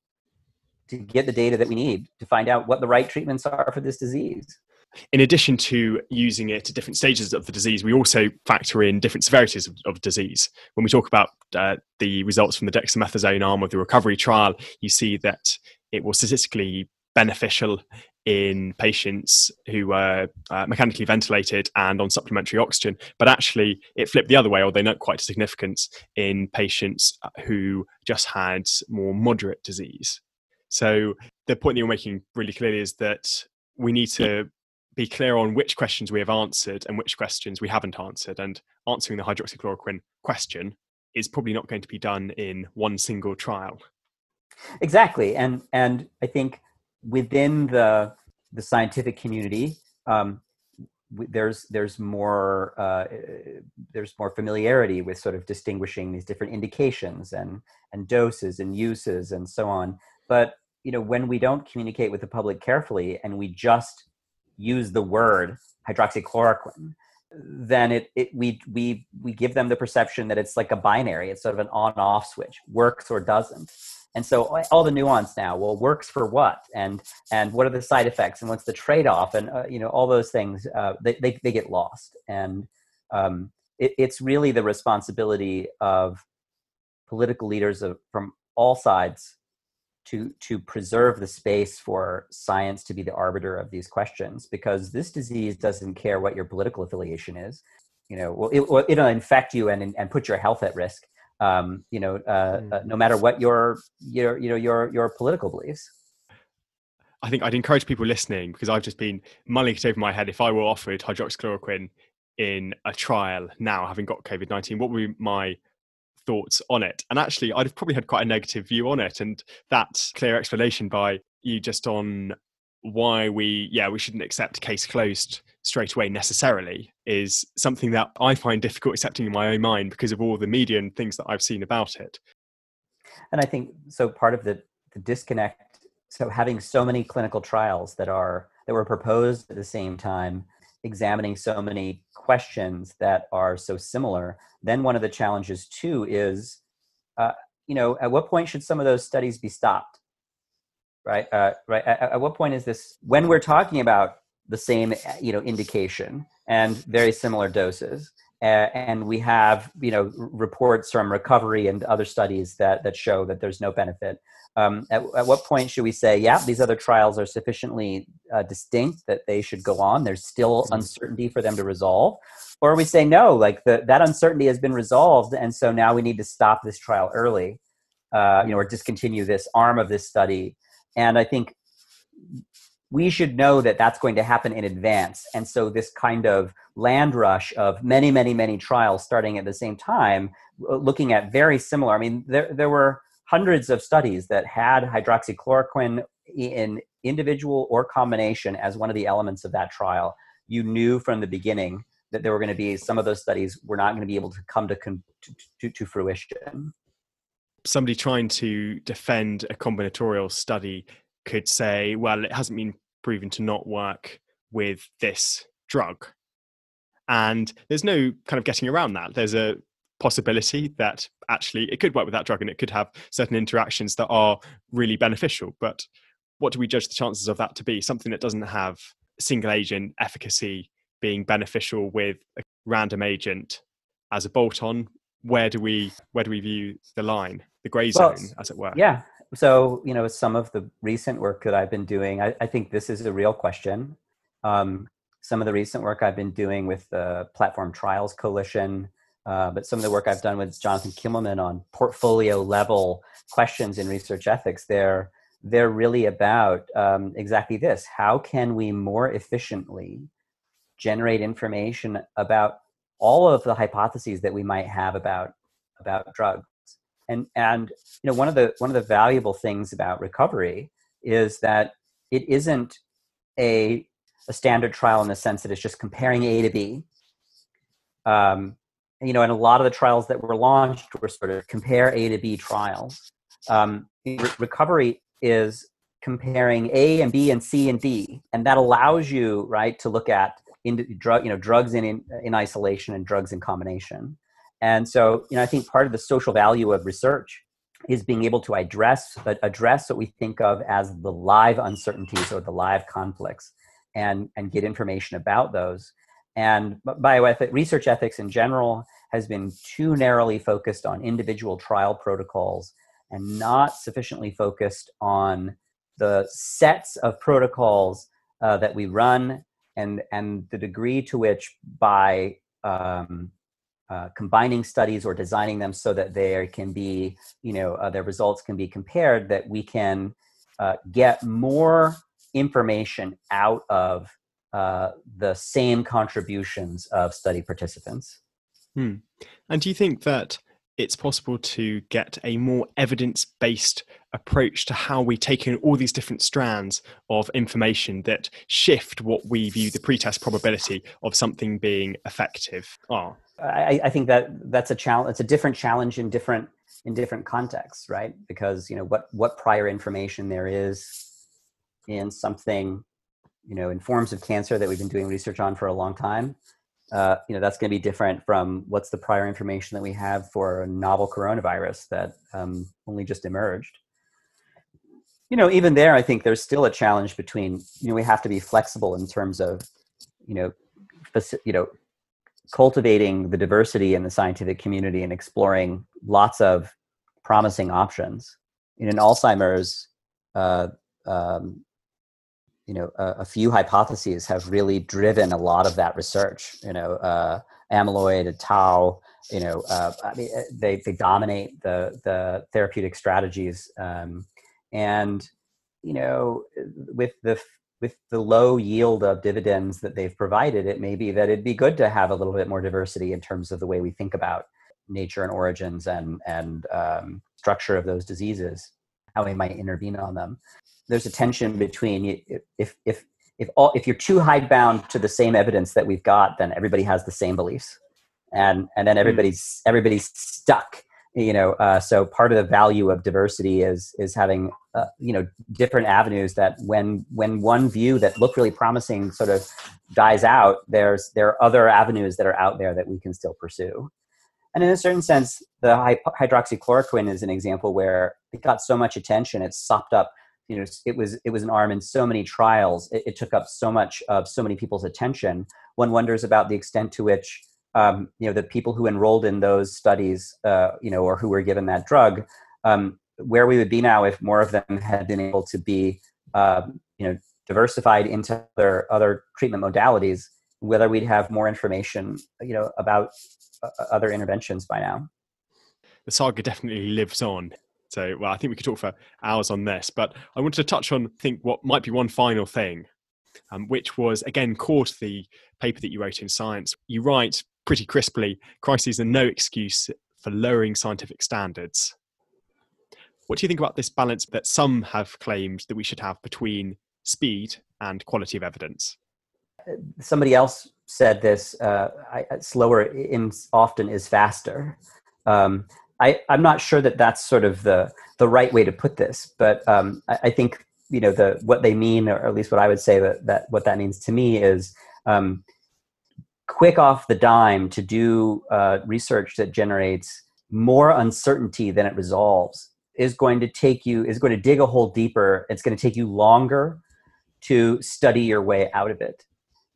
to get the data that we need to find out what the right treatments are for this disease. In addition to using it at different stages of the disease, we also factor in different severities of disease. When we talk about the results from the dexamethasone arm of the recovery trial, you see that it was statistically beneficial in patients who were mechanically ventilated and on supplementary oxygen, but actually it flipped the other way, although not quite a significance, in patients who just had more moderate disease. So the point that you're making really clearly is that we need to be clear on which questions we have answered and which questions we haven't answered. And answering the hydroxychloroquine question is probably not going to be done in one single trial. Exactly. And I think within the scientific community, there's more familiarity with sort of distinguishing these different indications and doses and uses and so on. But when we don't communicate with the public carefully and we just use the word hydroxychloroquine, then we give them the perception that it's like a binary. It's sort of an on-off switch, works or doesn't. And so all the nuance now, well, works for what? And what are the side effects? And what's the trade-off? And, all those things, they get lost. And it's really the responsibility of political leaders from all sides to preserve the space for science to be the arbiter of these questions, because this disease doesn't care what your political affiliation is. It'll infect you and put your health at risk. No matter what your political beliefs. I think I'd encourage people listening, because I've just been mulling it over my head. If I were offered hydroxychloroquine in a trial now, having got COVID-19, what would be my thoughts on it? And actually, I'd have probably had quite a negative view on it. And that clear explanation by you just on why we shouldn't accept case closed straight away necessarily is something that I find difficult accepting in my own mind because of all the media and things that I've seen about it. And I think so part of the disconnect, so having so many clinical trials that were proposed at the same time, examining so many questions that are so similar, then one of the challenges too is, at what point should some of those studies be stopped? Right. At what point is this, when we're talking about the same, indication and very similar doses, and we have, reports from recovery and other studies that show that there's no benefit. At what point should we say, yeah, these other trials are sufficiently distinct that they should go on? There's still uncertainty for them to resolve. Or we say, no, like that uncertainty has been resolved. And so now we need to stop this trial early, or discontinue this arm of this study. And I think we should know that that's going to happen in advance. And so this kind of land rush of many, many, many trials starting at the same time, looking at very similar, I mean, there were hundreds of studies that had hydroxychloroquine in individual or combination as one of the elements of that trial. You knew from the beginning that there were going to be, some of those studies were not going to be able to come to fruition. Somebody trying to defend a combinatorial study could say, well, it hasn't been proven to not work with this drug. And there's no kind of getting around that. There's a possibility that actually it could work with that drug and it could have certain interactions that are really beneficial. But what do we judge the chances of that to be? Something that doesn't have single agent efficacy being beneficial with a random agent as a bolt-on. Where do we view the line, the grey zone, as it were? Yeah. So, some of the recent work that I've been doing, I think this is a real question. Some of the recent work I've been doing with the Platform Trials Coalition, but some of the work I've done with Jonathan Kimmelman on portfolio level questions in research ethics, they're really about exactly this. How can we more efficiently generate information about all of the hypotheses that we might have about drugs? And one of the valuable things about recovery is that it isn't a standard trial in the sense that it's just comparing A to B. And a lot of the trials that were launched were sort of compare A to B trials. Recovery is comparing A and B and C and D, and that allows you, right, to look at drugs in isolation and drugs in combination. And so, I think part of the social value of research is being able to address what we think of as the live uncertainties or the live conflicts, and get information about those. And research ethics in general has been too narrowly focused on individual trial protocols and not sufficiently focused on the sets of protocols that we run and the degree to which by combining studies or designing them so that there can be, their results can be compared, that we can get more information out of the same contributions of study participants. And do you think that it's possible to get a more evidence-based approach to how we take in all these different strands of information that shift what we view the pretest probability of something being effective are? I think that's a challenge. It's a different challenge in different contexts, right? Because what prior information there is in something, in forms of cancer that we've been doing research on for a long time. That's going to be different from what's the prior information that we have for a novel coronavirus that only just emerged. Even there, I think there's still a challenge between, we have to be flexible in terms of, cultivating the diversity in the scientific community and exploring lots of promising options. In Alzheimer's, a few hypotheses have really driven a lot of that research. Amyloid and tau. They dominate the therapeutic strategies, and with the low yield of dividends that they've provided, it may be that it'd be good to have a little bit more diversity in terms of the way we think about nature and origins and structure of those diseases, how we might intervene on them. There's a tension between if you're too hidebound to the same evidence that we've got, then everybody has the same beliefs, and then everybody's stuck. So part of the value of diversity is having different avenues that when one view that looked really promising sort of dies out, there are other avenues that are out there that we can still pursue. And in a certain sense, the hydroxychloroquine is an example where it got so much attention, it sopped up. It was an arm in so many trials. It took up so much of so many people's attention. One wonders about the extent to which the people who enrolled in those studies, or who were given that drug, where we would be now if more of them had been able to be, diversified into other treatment modalities, whether we'd have more information, about other interventions by now. The saga definitely lives on. So, I think we could talk for hours on this, but I wanted to touch on, what might be one final thing, which was, again, core to the paper that you wrote in Science. You write pretty crisply, crises are no excuse for lowering scientific standards. What do you think about this balance that some have claimed that we should have between speed and quality of evidence? Somebody else said this, slower often is faster. I'm not sure that that's sort of the right way to put this, but I think what they mean, or at least what I would say that what that means to me is quick off the dime to do research that generates more uncertainty than it resolves is going to dig a hole deeper. It's going to take you longer to study your way out of it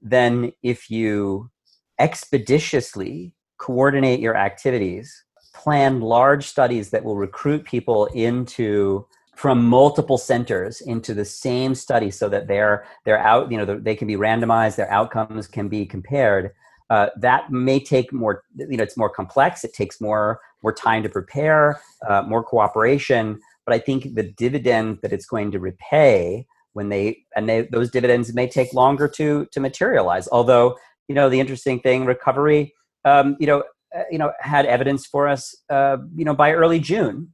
than if you expeditiously coordinate your activities, plan large studies that will recruit people from multiple centers into the same study, so that they're out, they can be randomized, their outcomes can be compared. That may take more, it's more complex. It takes more time to prepare, more cooperation. But I think the dividend that it's going to repay those dividends may take longer to materialize. Although, the interesting thing, recovery, had evidence for us, by early June.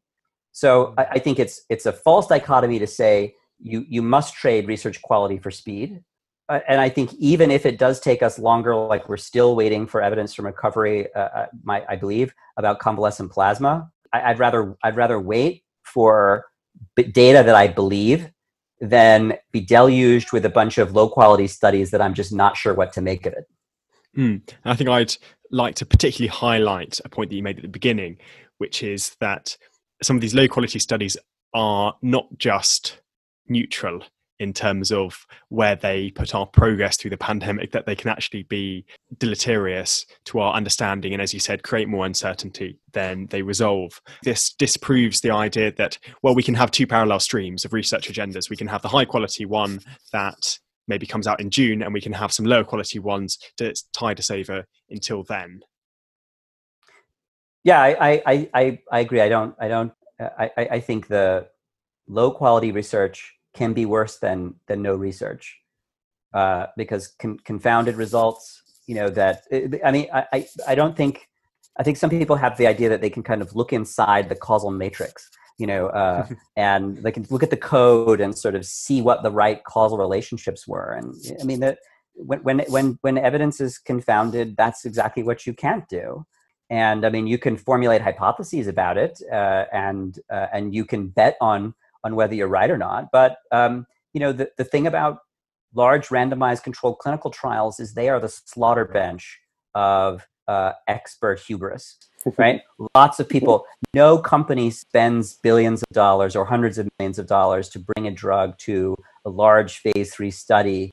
So I think it's a false dichotomy to say you must trade research quality for speed. And I think even if it does take us longer, like we're still waiting for evidence from recovery, I believe, about convalescent plasma, I'd rather wait for data that I believe than be deluged with a bunch of low quality studies that I'm just not sure what to make of it. I think I'd like to particularly highlight a point that you made at the beginning, which is that some of these low quality studies are not just neutral in terms of where they put our progress through the pandemic, that they can actually be deleterious to our understanding and, as you said, create more uncertainty than they resolve. This disproves the idea that, we can have two parallel streams of research agendas. We can have the high quality one that maybe comes out in June, and we can have some lower quality ones to tide us over until then. Yeah, I agree. I think the low quality research can be worse than no research. confounded results, that, I mean, I don't think, I think some people have the idea that they can kind of look inside the causal matrix, and they can look at the code and sort of see what the right causal relationships were. And I mean, that when evidence is confounded, that's exactly what you can't do. And I mean, you can formulate hypotheses about it, and you can bet on whether you're right or not. But the thing about large randomized controlled clinical trials is they are the slaughter bench of expert hubris, right? Lots of people, no company spends billions of dollars or hundreds of millions of dollars to bring a drug to a large phase 3 study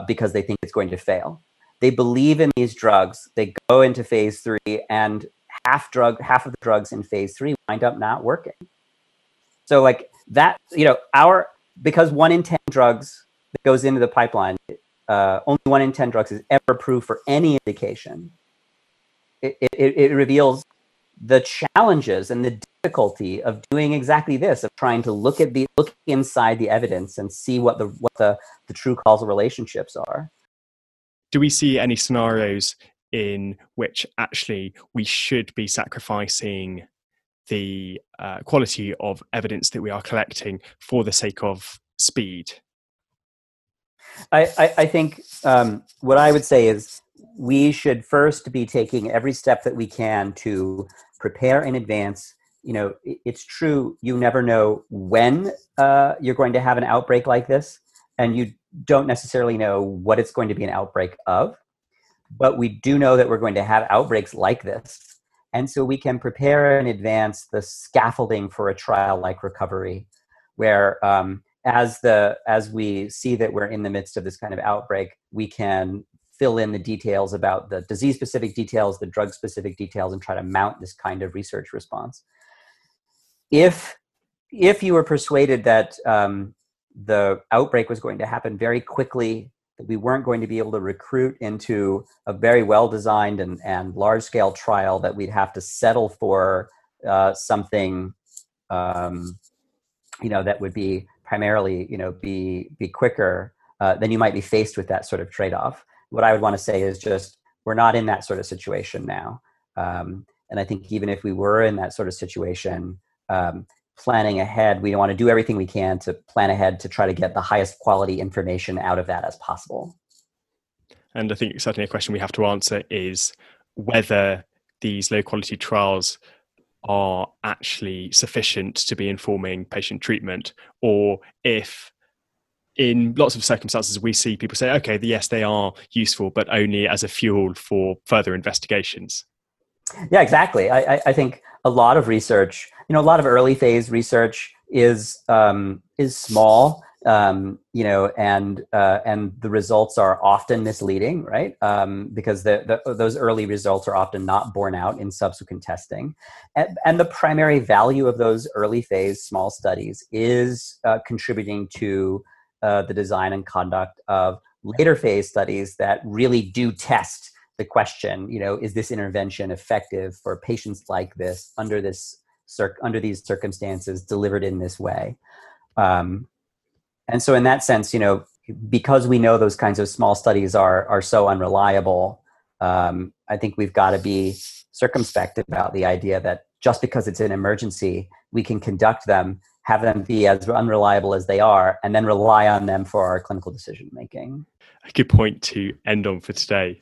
because they think it's going to fail. They believe in these drugs, they go into phase 3, and half of the drugs in phase 3 wind up not working. So like that, because 1 in 10 drugs that goes into the pipeline, only 1 in 10 drugs is ever approved for any indication. It reveals the challenges and the difficulty of doing exactly this, of trying to look inside the evidence and see what the true causal relationships are. Do we see any scenarios in which actually we should be sacrificing the quality of evidence that we are collecting for the sake of speed? I think what I would say is we should first be taking every step that we can to prepare in advance. It's true, you never know when you're going to have an outbreak like this, and you don't necessarily know what it's going to be an outbreak of, but we do know that we're going to have outbreaks like this. And so we can prepare in advance the scaffolding for a trial like Recovery, where as we see that we're in the midst of this kind of outbreak, we can fill in the details about the disease-specific details, the drug-specific details, and try to mount this kind of research response. If you were persuaded that the outbreak was going to happen very quickly, that we weren't going to be able to recruit into a very well-designed and large-scale trial, that we'd have to settle for something that would be primarily be quicker, then you might be faced with that sort of trade-off. What I would want to say is just, we're not in that sort of situation now. And I think even if we were in that sort of situation, planning ahead, we want to do everything we can to plan ahead to try to get the highest quality information out of that as possible. And I think certainly a question we have to answer is whether these low quality trials are actually sufficient to be informing patient treatment, or if in lots of circumstances we see people say, okay, yes, they are useful, but only as a fuel for further investigations. Yeah, exactly. I think a lot of research, a lot of early phase research is small, and the results are often misleading, right? Because those early results are often not borne out in subsequent testing. And the primary value of those early phase small studies is contributing to the design and conduct of later phase studies that really do test the question, is this intervention effective for patients like this under these circumstances, delivered in this way? And so in that sense, because we know those kinds of small studies are so unreliable, I think we've got to be circumspect about the idea that just because it's an emergency, we can conduct them, have them be as unreliable as they are, and then rely on them for our clinical decision making. A good point to end on for today.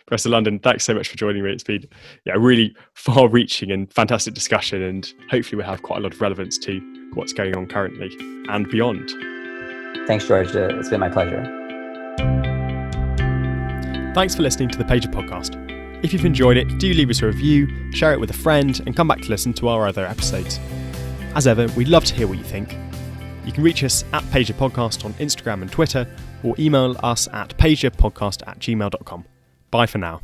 Professor London, thanks so much for joining me. It's been a really far-reaching and fantastic discussion, and hopefully we'll have quite a lot of relevance to what's going on currently and beyond. Thanks, George. It's been my pleasure. Thanks for listening to the Pager podcast. If you've enjoyed it, do leave us a review, share it with a friend, and come back to listen to our other episodes. As ever, we'd love to hear what you think. You can reach us at Pager Podcast on Instagram and Twitter, or email us at pagerpodcast@gmail.com. Bye for now.